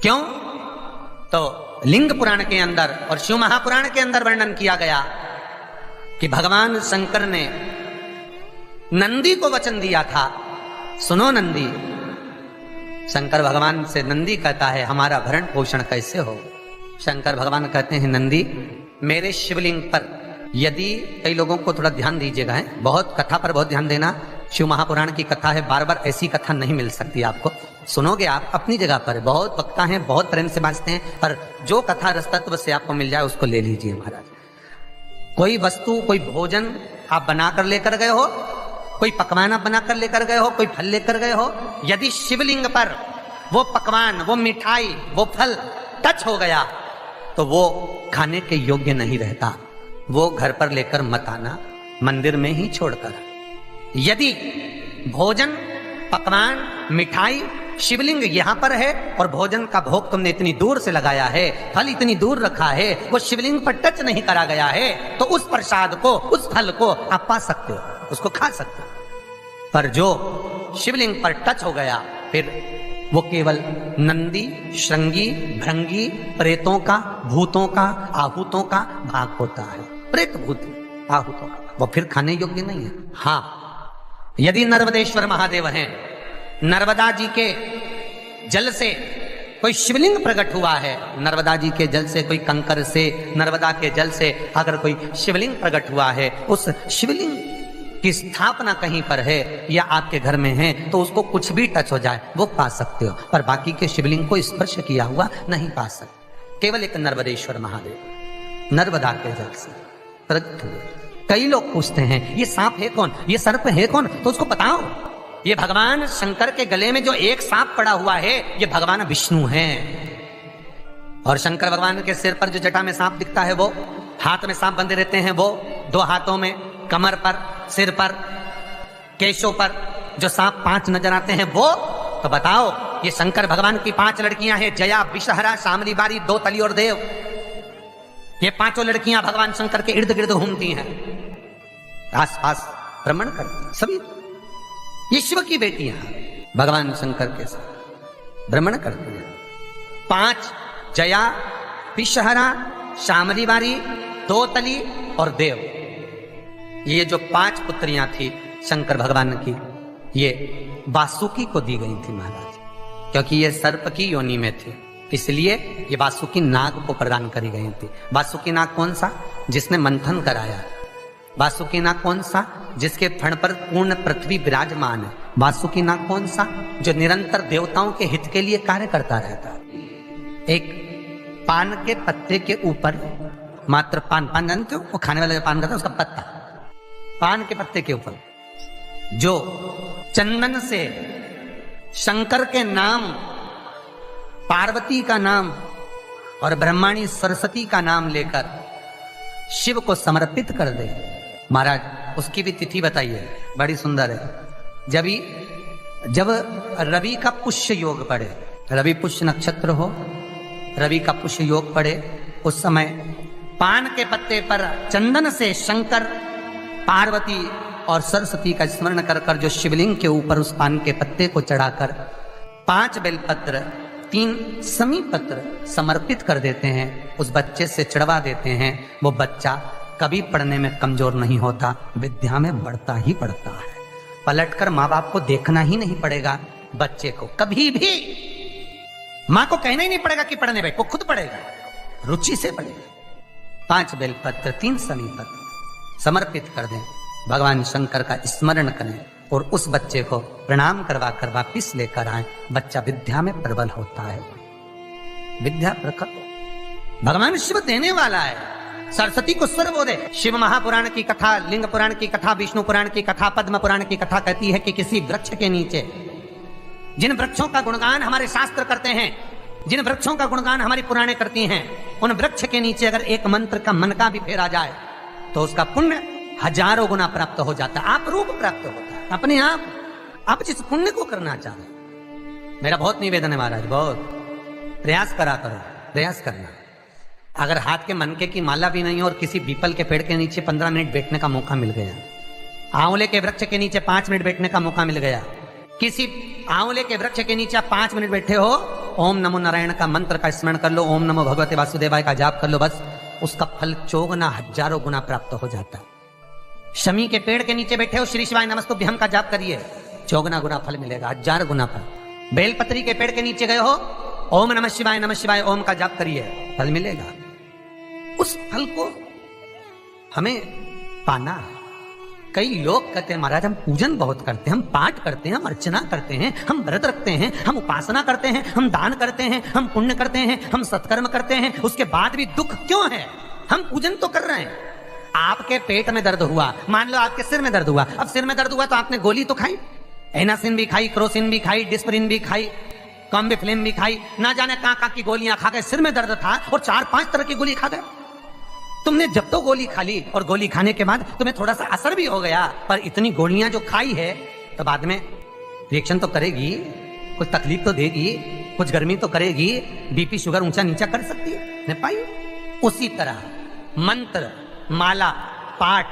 क्यों? तो लिंग पुराण के अंदर और शिव महापुराण के अंदर वर्णन किया गया कि भगवान शंकर ने नंदी को वचन दिया था, सुनो नंदी। शंकर भगवान से नंदी कहता है हमारा भरण पोषण कैसे हो? शंकर भगवान कहते हैं नंदी मेरे शिवलिंग पर यदि, कई लोगों को थोड़ा ध्यान दीजिएगा, है बहुत कथा पर बहुत ध्यान देना, शिव महापुराण की कथा है, बार बार ऐसी कथा नहीं मिल सकती आपको। सुनोगे आप अपनी जगह पर, बहुत वक्ता हैं, बहुत प्रेम से बांचते हैं, पर जो कथा रसतत्व से आपको मिल जाए उसको ले लीजिए महाराज। कोई वस्तु, कोई भोजन आप बनाकर लेकर गए हो, कोई पकवान आप बनाकर लेकर गए हो, कोई फल लेकर गए हो, यदि शिवलिंग पर वो पकवान, वो मिठाई, वो फल टच हो गया तो वो खाने के योग्य नहीं रहता, वो घर पर लेकर मत आना, मंदिर में ही छोड़कर। यदि भोजन, पकवान, मिठाई, शिवलिंग यहां पर है और भोजन का भोग तुमने इतनी दूर से लगाया है, फल इतनी दूर रखा है, वो शिवलिंग पर टच नहीं करा गया है, तो उस प्रसाद को, उस फल को आप पा सकते हो, उसको खा सकते हो। पर जो शिवलिंग पर टच हो गया फिर वो केवल नंदी, श्रृंगी, भृंगी, प्रेतों का, भूतों का, आहूतों का भाग होता है। प्रेत, भूत, आहूतों का वो फिर खाने योग्य नहीं है। हाँ, यदि नर्मदेश्वर महादेव हैं, नर्मदा जी के जल से कोई शिवलिंग प्रकट हुआ है, नर्मदा जी के जल से, कोई कंकर से, नर्मदा के जल से अगर कोई शिवलिंग प्रकट हुआ है, उस शिवलिंग की स्थापना कहीं पर है या आपके घर में है, तो उसको कुछ भी टच हो जाए वो पा सकते हो, पर बाकी के शिवलिंग को स्पर्श किया हुआ नहीं पा सकते। केवल एक नर्मदेश्वर महादेव नर्मदा के जल से प्रकट हुए। कई लोग पूछते हैं ये सांप है कौन, ये सर्प है कौन, तो उसको बताओ ये भगवान शंकर के गले में जो एक सांप पड़ा हुआ है ये भगवान विष्णु हैं। और शंकर भगवान के सिर पर जो जटा में सांप दिखता है, वो हाथ में सांप बंधे रहते हैं, वो दो हाथों में, कमर पर, सिर पर, केशों पर जो सांप 5 नजर आते हैं वो, तो बताओ ये शंकर भगवान की 5 लड़कियां हैं, जया, विषहरा, शामली बारी, दो तली और देव। ये 5 लड़कियां भगवान शंकर के इर्द गिर्द घूमती हैं, आस पास भ्रमण करती हैं, सभी ईश्वर की बेटियां भगवान शंकर के साथ भ्रमण करती हैं। 5 जया, विषहरा, शामली बारी, दो तली और देव, ये जो 5 पुत्रियां थी शंकर भगवान की, ये वासुकी को दी गई थी महाराज, क्योंकि ये सर्प की योनि में थे, इसलिए ये वासुकी नाग को प्रदान करी गई थी। वासुकी नाग कौन सा? जिसने मंथन कराया। वासुकी नाग कौन सा? जिसके फण पर पूर्ण पृथ्वी विराजमान है। वासुकी नाग कौन सा? जो निरंतर देवताओं के हित के लिए कार्य करता रहता है। एक पान के पत्ते के ऊपर, मात्र पान जानते हो, वो खाने वाला जो पान करता है उसका पत्ता, पान के पत्ते के ऊपर जो चंदन से शंकर के नाम, पार्वती का नाम और ब्रह्माणी सरस्वती का नाम लेकर शिव को समर्पित कर दे महाराज, उसकी भी तिथि बताइए, बड़ी सुंदर है। जब रवि का पुष्य योग पड़े, रवि पुष्य नक्षत्र हो, रवि का पुष्य योग पड़े, उस समय पान के पत्ते पर चंदन से शंकर, पार्वती और सरस्वती का स्मरण कर कर जो शिवलिंग के ऊपर उस पान के पत्ते को चढ़ाकर 5 बेलपत्र, 3 समी पत्र समर्पित कर देते हैं, उस बच्चे से चढ़वा देते हैं, वो बच्चा कभी पढ़ने में कमजोर नहीं होता, विद्या में बढ़ता ही बढ़ता है। पलटकर माँ बाप को देखना ही नहीं पड़ेगा, बच्चे को कभी भी माँ को कहना ही नहीं पड़ेगा कि पढ़ने बैठ, वो खुद पढ़ेगा, रुचि से पढ़ेगा। 5 बेलपत्र, 3 समी पत्र समर्पित कर दें, भगवान शंकर का स्मरण करें और उस बच्चे को प्रणाम करवा कर वापिस लेकर आए, बच्चा विद्या में प्रबल होता है, विद्या प्रकट। भगवान शिव देने वाला है, सरस्वती को स्वर बोले। शिव महापुराण की कथा, लिंग पुराण की कथा, विष्णु पुराण की कथा, पद्म पुराण की कथा कहती है कि किसी वृक्ष के नीचे, जिन वृक्षों का गुणगान हमारे शास्त्र करते हैं, जिन वृक्षों का गुणगान हमारी पुराणे करती हैं, उन वृक्ष के नीचे अगर एक मंत्र का मन का भी फेरा जाए तो उसका पुण्य 1000 गुना प्राप्त हो जाता है, आप रूप प्राप्त होता है अपने आप जिस पुण्य को करना चाहते। मेरा बहुत निवेदन है महाराज, बहुत प्रयास करा करो, प्रयास करना। अगर हाथ के मनके की माला भी नहीं हो और किसी पीपल के पेड़ के नीचे 15 मिनट बैठने का मौका मिल गया, आंवले के वृक्ष के नीचे 5 मिनट बैठने का मौका मिल गया, किसी आंवले के वृक्ष के नीचे 5 मिनट बैठे हो ओम नमो नारायण का मंत्र का स्मरण कर लो, ओम नमो भगवते वासुदेवाय का जाप कर लो, बस उसका फल चौगुना हजारों गुना प्राप्त हो जाता है। शमी के पेड़ के नीचे बैठे हो, श्री शिवाय नमस्तुभ्यम का जाप करिए, चौगुना गुना फल मिलेगा, 1000 गुना फल। बेलपत्री के पेड़ के नीचे गए हो, ओम नमः शिवाय ओम का जाप करिए, फल मिलेगा। उस फल को हमें पाना है। कई लोग कहते हैं महाराज हम पूजन बहुत करते हैं, हम पाठ करते हैं, हम अर्चना करते हैं, हम व्रत रखते हैं, हम उपासना करते हैं, हम दान करते हैं, हम पुण्य करते हैं, हम सत्कर्म करते हैं, उसके बाद भी दुख क्यों है? हम पूजन तो कर रहे हैं। आपके पेट में दर्द हुआ, मान लो आपके सिर में दर्द हुआ, अब सिर में दर्द हुआ तो आपने गोली तो खाई, एनासिन भी खाई, क्रोसिन भी खाई, डिस्परिन भी खाई, कॉम्बिफ्लेम भी खाई, ना जाने कहां की गोलियां खा गए, सिर में दर्द था और 4-5 तरह की गोली खा गए। तुमने जब तो गोली खा ली और गोली खाने के बाद तुम्हें थोड़ा सा असर भी हो गया, पर इतनी गोलियां जो खाई है तो बाद में रिएक्शन तो करेगी, कुछ तकलीफ तो देगी, कुछ गर्मी तो करेगी, बीपी शुगर ऊंचा नीचा कर सकती है, नहीं पाई। उसी तरह मंत्र, माला, पाठ,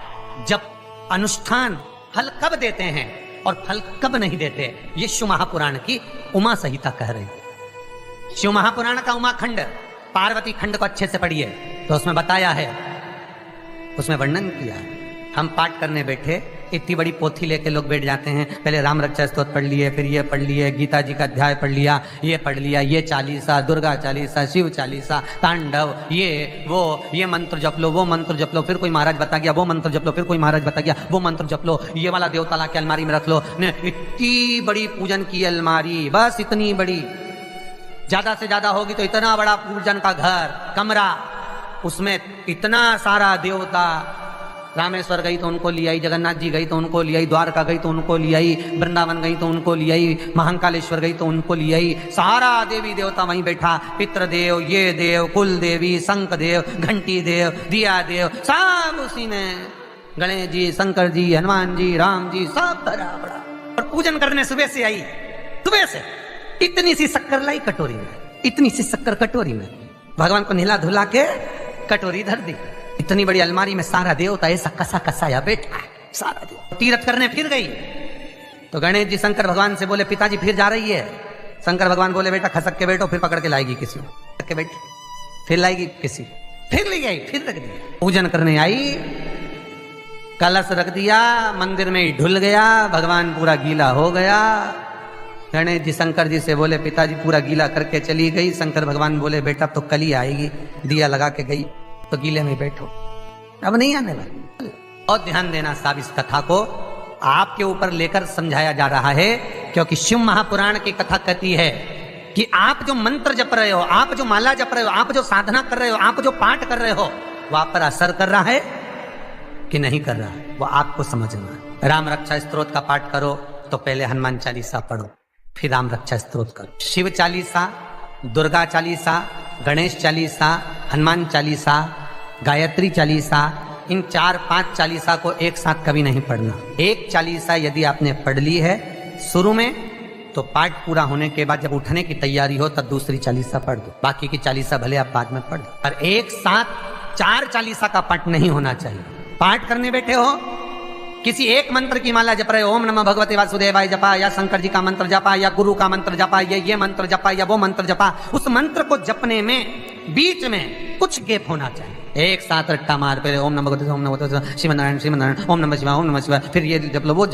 जप, अनुष्ठान फल कब देते हैं और फल कब नहीं देते, ये शिव महापुराण की उमा संहिता कह रही है। शिव महापुराण का उमा खंड, पार्वती खंड को अच्छे से पढ़िए तो उसमें बताया है, उसमें वर्णन किया है। हम पाठ करने बैठे, इतनी बड़ी पोथी लेके लोग बैठ जाते हैं, पहले राम रक्षा स्तोत्र पढ़ लिए, फिर ये पढ़ लिए, गीता जी का अध्याय पढ़ लिया, ये पढ़ लिया, ये चालीसा, दुर्गा चालीसा, शिव चालीसा, तांडव, ये मंत्र जप लो, वो मंत्र जप लो, फिर कोई महाराज बता गया वो मंत्र जप लो, फिर कोई महाराज बता गया वो मंत्र जप लो, ये वाला देवता ला के अलमारी में रख लो। इतनी बड़ी पूजन की अलमारी, बस इतनी बड़ी, ज्यादा से ज्यादा होगी तो इतना बड़ा पूजन का घर, कमरा, उसमें इतना सारा देवता। रामेश्वर गई तो उनको ले आई, जगन्नाथ जी गई तो उनको ले आई, द्वारका गई तो उनको ले आई, वृंदावन गई तो उनको ले आई, महाकालेश्वर गई तो उनको ले आई, सारा देवी देवता वहीं बैठा, पितृदेव, ये देव, कुल देवी, शंख देव, घंटी देव, दिया देव, सब उसी में, गणेश जी, शंकर जी, हनुमान जी, राम जी, सब भरा पड़ा। और पूजन करने सुबह से आई, सुबह से इतनी सी शक्कर लाई कटोरी में, इतनी सी शक्कर कटोरी में, भगवान को नहला धुला के कटोरी धर दी। इतनी बड़ी अलमारी में सारा देवता ऐसा कसा कसाया बैठा है, सारा देव। तीर्थ करने फिर गई तो गणेश जी शंकर भगवान से बोले पिताजी फिर जा रही है। शंकर भगवान बोले बेटा खसक के बैठो, फिर पकड़ के लाएगी किसी को, खसक के बैठ, फिर लाएगी किसी, फिर ले आई, फिर रख दिया। पूजन करने आई, कलश रख दिया, मंदिर में ही ढुल गया, भगवान पूरा गीला हो गया। गणेश जी शंकर जी से बोले पिताजी पूरा गीला करके चली गई। शंकर भगवान बोले बेटा तो कल ही आएगी, दिया लगा के गई तो गीले में बैठो, अब नहीं आने वाली। और ध्यान देना साहब, इस कथा को आपके ऊपर लेकर समझाया जा रहा है, क्योंकि शिव महापुराण की कथा कहती है कि आप जो मंत्र जप रहे हो, आप जो माला जप रहे हो, आप जो साधना कर रहे हो, आप जो पाठ कर रहे हो, वह आप पर असर कर रहा है कि नहीं कर रहा है, वो आपको समझना है। राम रक्षा स्तोत्र का पाठ करो तो पहले हनुमान चालीसा पढ़ो, फिर राम रक्षा स्तोत्र करो। शिव चालीसा, दुर्गा चालीसा, गणेश चालीसा, हनुमान चालीसा, गायत्री चालीसा, इन 4-5 चालीसा को एक साथ कभी नहीं पढ़ना। एक चालीसा यदि आपने पढ़ ली है शुरू में, तो पाठ पूरा होने के बाद जब उठने की तैयारी हो तब दूसरी चालीसा पढ़ दो, बाकी की चालीसा भले आप बाद में पढ़ दो। पर एक साथ 4 चालीसा का पाठ नहीं होना चाहिए। पाठ करने बैठे हो, किसी एक मंत्र की माला जप रहे हो, ओम नमः भगवते वासुदेवाय जपा, या शंकर जी का मंत्र जपा, या गुरु का मंत्र जपा, या ये मंत्र जपा, या वो मंत्र जपा, उस मंत्र को जपने में बीच में कुछ गैप होना चाहिए। एक साथ रट्टा मार, पहले ओम नमः भगवते, ओम नमः भगवते, श्रीमन नारायण, ओम नमः शिवाय, फिर ये जप लो, वो